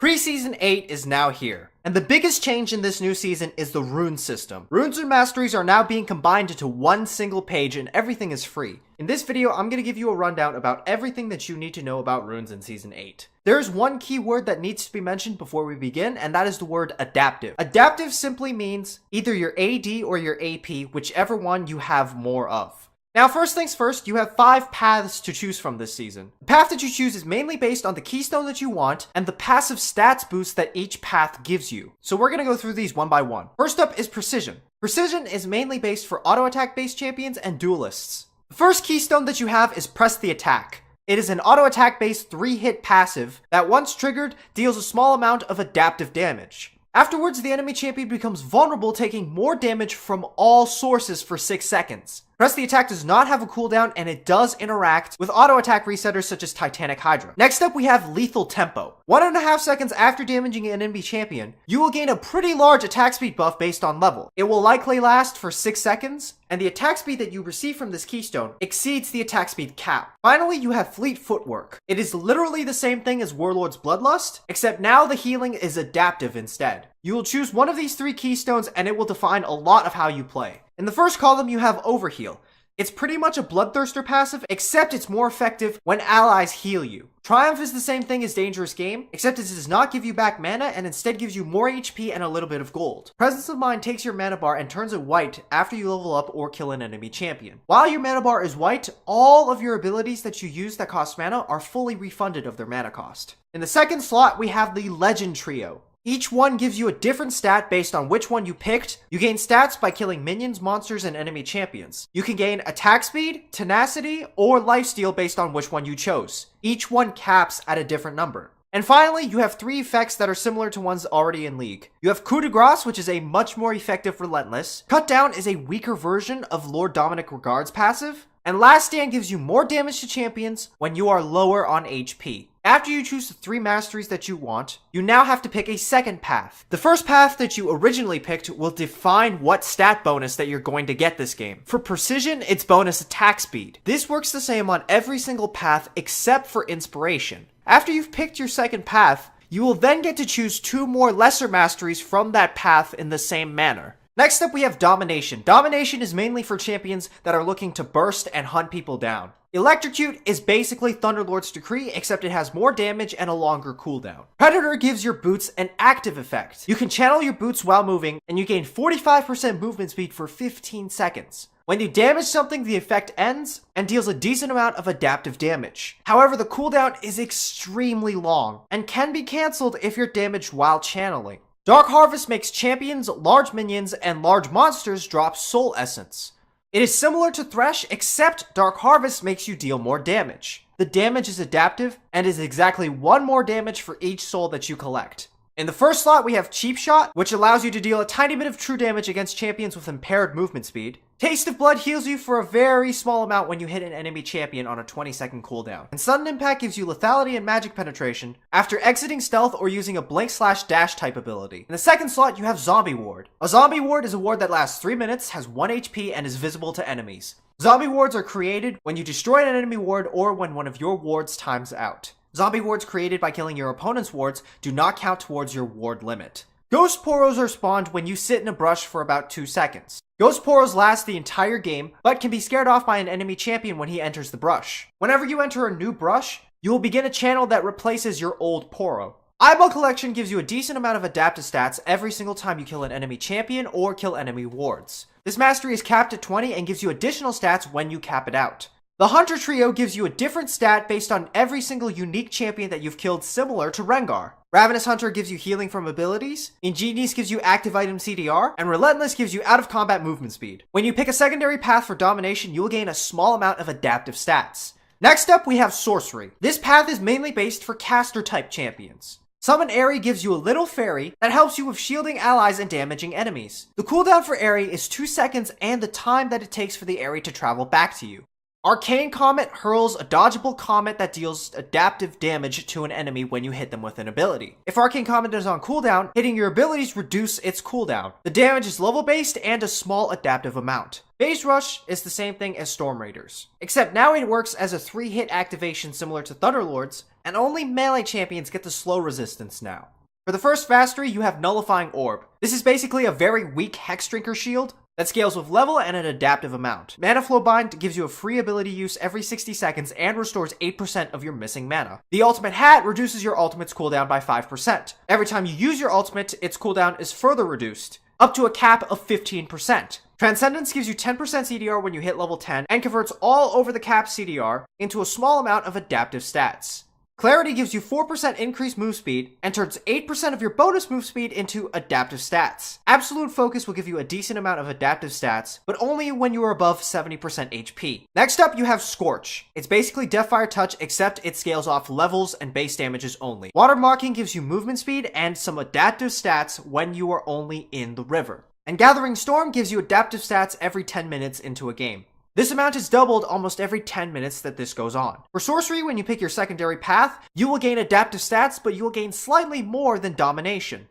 Preseason 8 is now here, and the biggest change in this new season is the rune system. Runes and masteries are now being combined into one single page and everything is free. In this video, I'm going to give you a rundown about everything that you need to know about runes in Season 8. There's one key word that needs to be mentioned before we begin, and that is the word adaptive. Adaptive simply means either your AD or your AP, whichever one you have more of. Now, first things first, you have 5 paths to choose from this season. The path that you choose is mainly based on the keystone that you want and the passive stats boost that each path gives you. So we're going to go through these one by one. First up is Precision. Precision is mainly based for auto attack based champions and duelists. The first keystone that you have is Press the Attack. It is an auto attack based 3-hit passive that once triggered deals a small amount of adaptive damage. Afterwards, the enemy champion becomes vulnerable, taking more damage from all sources for 6 seconds. Press the Attack does not have a cooldown, and it does interact with auto attack resetters such as Titanic Hydra. Next up, we have Lethal Tempo. 1.5 seconds after damaging an enemy champion, you will gain a pretty large attack speed buff based on level. It will likely last for 6 seconds, and the attack speed that you receive from this keystone exceeds the attack speed cap. Finally, you have Fleet Footwork. It is literally the same thing as Warlord's Bloodlust, except now the healing is adaptive instead. You will choose one of these 3 keystones and it will define a lot of how you play. In the first column, you have Overheal. It's pretty much a Bloodthirster passive, except it's more effective when allies heal you. Triumph is the same thing as Dangerous Game, except it does not give you back mana and instead gives you more HP and a little bit of gold. Presence of Mind takes your mana bar and turns it white after you level up or kill an enemy champion. While your mana bar is white, all of your abilities that you use that cost mana are fully refunded of their mana cost. In the second slot, we have the Legend Trio. Each one gives you a different stat based on which one you picked. You gain stats by killing minions, monsters, and enemy champions. You can gain attack speed, tenacity, or lifesteal based on which one you chose. Each one caps at a different number. And finally, you have 3 effects that are similar to ones already in League. You have Coup de Grace, which is a much more effective Relentless. Cut Down is a weaker version of Lord Dominic Regard's passive. And Last Stand gives you more damage to champions when you are lower on HP. After you choose the 3 masteries that you want, you now have to pick a second path. The first path that you originally picked will define what stat bonus that you're going to get this game. For Precision, it's bonus attack speed. This works the same on every single path except for Inspiration. After you've picked your second path, you will then get to choose 2 more lesser masteries from that path in the same manner. Next up, we have Domination. Domination is mainly for champions that are looking to burst and hunt people down. Electrocute is basically Thunderlord's Decree, except it has more damage and a longer cooldown. Predator gives your boots an active effect. You can channel your boots while moving, and you gain 45% movement speed for 15 seconds. When you damage something, the effect ends and deals a decent amount of adaptive damage. However, the cooldown is extremely long and can be cancelled if you're damaged while channeling. Dark Harvest makes champions, large minions, and large monsters drop Soul Essence. It is similar to Thresh, except Dark Harvest makes you deal more damage. The damage is adaptive and is exactly 1 more damage for each soul that you collect. In the first slot, we have Cheap Shot, which allows you to deal a tiny bit of true damage against champions with impaired movement speed. Taste of Blood heals you for a very small amount when you hit an enemy champion on a 20-second cooldown. And Sudden Impact gives you lethality and magic penetration after exiting stealth or using a blink/dash type ability. In the second slot, you have Zombie Ward. A Zombie Ward is a ward that lasts 3 minutes, has 1 HP, and is visible to enemies. Zombie wards are created when you destroy an enemy ward or when one of your wards times out. Zombie wards created by killing your opponent's wards do not count towards your ward limit. Ghost Poros are spawned when you sit in a brush for about 2 seconds. Ghost Poros last the entire game, but can be scared off by an enemy champion when he enters the brush. Whenever you enter a new brush, you will begin a channel that replaces your old Poro. Eyeball Collection gives you a decent amount of adaptive stats every single time you kill an enemy champion or kill enemy wards. This mastery is capped at 20 and gives you additional stats when you cap it out. The Hunter Trio gives you a different stat based on every single unique champion that you've killed, similar to Rengar. Ravenous Hunter gives you healing from abilities, Ingenious gives you active item CDR, and Relentless gives you out of combat movement speed. When you pick a secondary path for Domination, you will gain a small amount of adaptive stats. Next up, we have Sorcery. This path is mainly based for caster type champions. Summon Aerie gives you a little fairy that helps you with shielding allies and damaging enemies. The cooldown for Aerie is 2 seconds and the time that it takes for the Aerie to travel back to you. Arcane Comet hurls a dodgeable comet that deals adaptive damage to an enemy when you hit them with an ability. If Arcane Comet is on cooldown, hitting your abilities reduce its cooldown. The damage is level based and a small adaptive amount. Phase Rush is the same thing as Storm Raiders, except now it works as a 3-hit activation similar to Thunderlords, and only melee champions get the slow resistance now. For the first mastery, you have Nullifying Orb. This is basically a very weak Hex Drinker shield that scales with level and an adaptive amount. Mana Flow Bind gives you a free ability use every 60 seconds and restores 8% of your missing mana. The Ultimate Hat reduces your ultimate's cooldown by 5%. Every time you use your ultimate, its cooldown is further reduced, up to a cap of 15%. Transcendence gives you 10% CDR when you hit level 10 and converts all over the cap CDR into a small amount of adaptive stats. Clarity gives you 4% increased move speed and turns 8% of your bonus move speed into adaptive stats. Absolute Focus will give you a decent amount of adaptive stats, but only when you are above 70% HP. Next up, you have Scorch. It's basically Deathfire Touch, except it scales off levels and base damages only. Water Marking gives you movement speed and some adaptive stats when you are only in the river. And Gathering Storm gives you adaptive stats every 10 minutes into a game. This amount is doubled almost every 10 minutes that this goes on. For Sorcery, when you pick your secondary path, you will gain adaptive stats, but you will gain slightly more than Domination.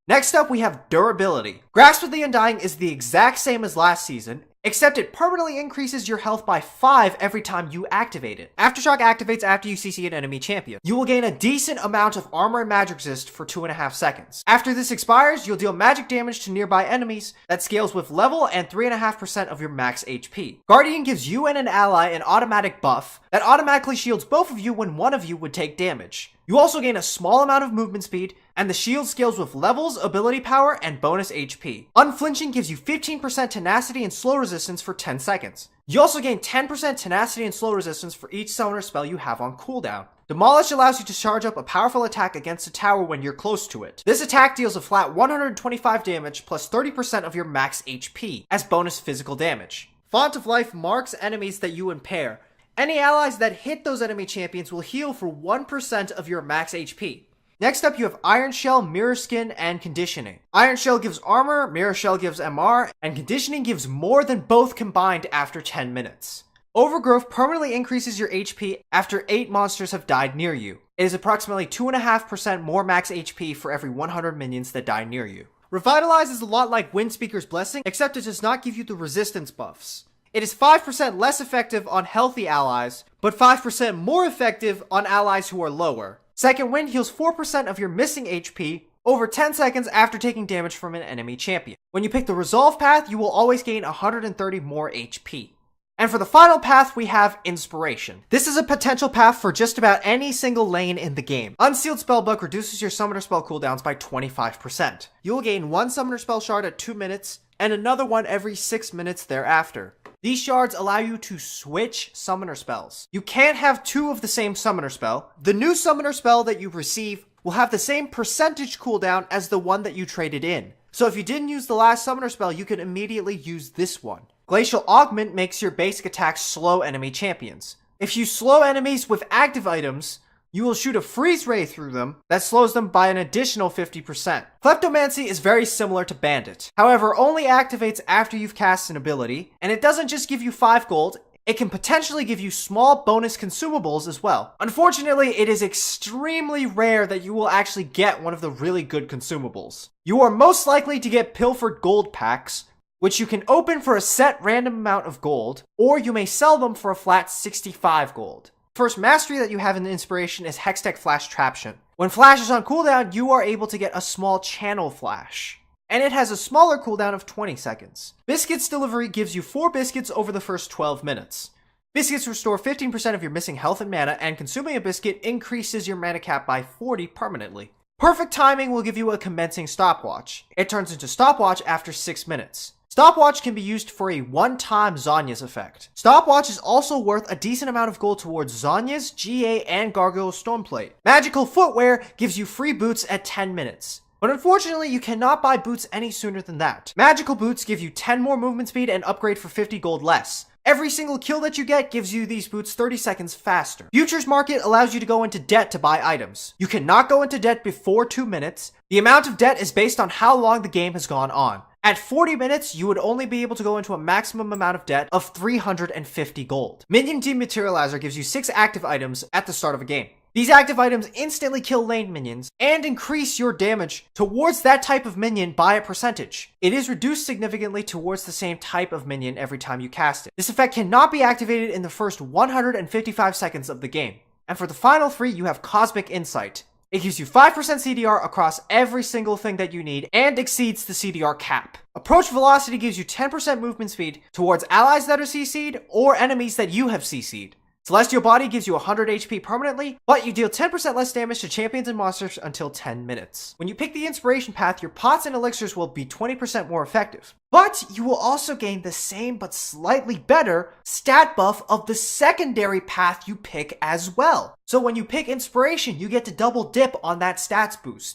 Next up, we have Durability. Grasp of the Undying is the exact same as last season, except it permanently increases your health by 5 every time you activate it. Aftershock activates after you CC an enemy champion. You will gain a decent amount of armor and magic resist for 2.5 seconds. After this expires, you'll deal magic damage to nearby enemies that scales with level and 3.5% of your max HP. Guardian gives you and an ally an automatic buff that automatically shields both of you when one of you would take damage. You also gain a small amount of movement speed, and the shield scales with levels, ability power, and bonus HP. Unflinching gives you 15% tenacity and slow resistance for 10 seconds. You also gain 10% tenacity and slow resistance for each summoner spell you have on cooldown. Demolish allows you to charge up a powerful attack against a tower when you're close to it. This attack deals a flat 125 damage plus 30% of your max HP as bonus physical damage. Font of Life marks enemies that you impair. Any allies that hit those enemy champions will heal for 1% of your max HP. Next up, you have Iron Shell, Mirror Skin, and Conditioning. Iron Shell gives armor, Mirror Shell gives MR, and Conditioning gives more than both combined after 10 minutes. Overgrowth permanently increases your HP after 8 monsters have died near you. It is approximately 2.5% more max HP for every 100 minions that die near you. Revitalize is a lot like Windspeaker's Blessing, except it does not give you the resistance buffs. It is 5% less effective on healthy allies, but 5% more effective on allies who are lower. Second Wind heals 4% of your missing HP over 10 seconds after taking damage from an enemy champion. When you pick the Resolve path, you will always gain 130 more HP. And for the final path, we have Inspiration. This is a potential path for just about any single lane in the game. Unsealed Spellbook reduces your summoner spell cooldowns by 25%. You will gain 1 summoner spell shard at 2 minutes, and another one every 6 minutes thereafter. These shards allow you to switch summoner spells. You can't have 2 of the same summoner spell. The new summoner spell that you receive will have the same percentage cooldown as the one that you traded in. So if you didn't use the last summoner spell, you can immediately use this one. Glacial Augment makes your basic attacks slow enemy champions. If you slow enemies with active items, you will shoot a freeze ray through them that slows them by an additional 50%. Kleptomancy is very similar to Bandit. However, only activates after you've cast an ability, and it doesn't just give you 5 gold, it can potentially give you small bonus consumables as well. Unfortunately, it is extremely rare that you will actually get one of the really good consumables. You are most likely to get Pilfered Gold Packs, which you can open for a set random amount of gold, or you may sell them for a flat 65 gold. First mastery that you have in the Inspiration is Hextech Flash Traption. When Flash is on cooldown, you are able to get a small channel flash, and it has a smaller cooldown of 20 seconds. Biscuits Delivery gives you 4 biscuits over the first 12 minutes. Biscuits restore 15% of your missing health and mana, and consuming a biscuit increases your mana cap by 40 permanently. Perfect Timing will give you a commencing stopwatch. It turns into stopwatch after 6 minutes. Stopwatch can be used for a one-time Zhonya's effect. Stopwatch is also worth a decent amount of gold towards Zhonya's, GA, and Gargoyle Stormplate. Magical Footwear gives you free boots at 10 minutes. But unfortunately, you cannot buy boots any sooner than that. Magical Boots give you 10 more movement speed and upgrade for 50 gold less. Every single kill that you get gives you these boots 30 seconds faster. Futures Market allows you to go into debt to buy items. You cannot go into debt before 2 minutes. The amount of debt is based on how long the game has gone on. At 40 minutes, you would only be able to go into a maximum amount of debt of 350 gold. Minion Dematerializer gives you 6 active items at the start of a game. These active items instantly kill lane minions and increase your damage towards that type of minion by a percentage. It is reduced significantly towards the same type of minion every time you cast it. This effect cannot be activated in the first 155 seconds of the game. And for the final 3, you have Cosmic Insight. It gives you 5% CDR across every single thing that you need and exceeds the CDR cap. Approach Velocity gives you 10% movement speed towards allies that are CC'd or enemies that you have CC'd. Celestial Body gives you 100 HP permanently, but you deal 10% less damage to champions and monsters until 10 minutes. When you pick the Inspiration path, your pots and elixirs will be 20% more effective. But you will also gain the same but slightly better stat buff of the secondary path you pick as well. So when you pick Inspiration, you get to double dip on that stats boost.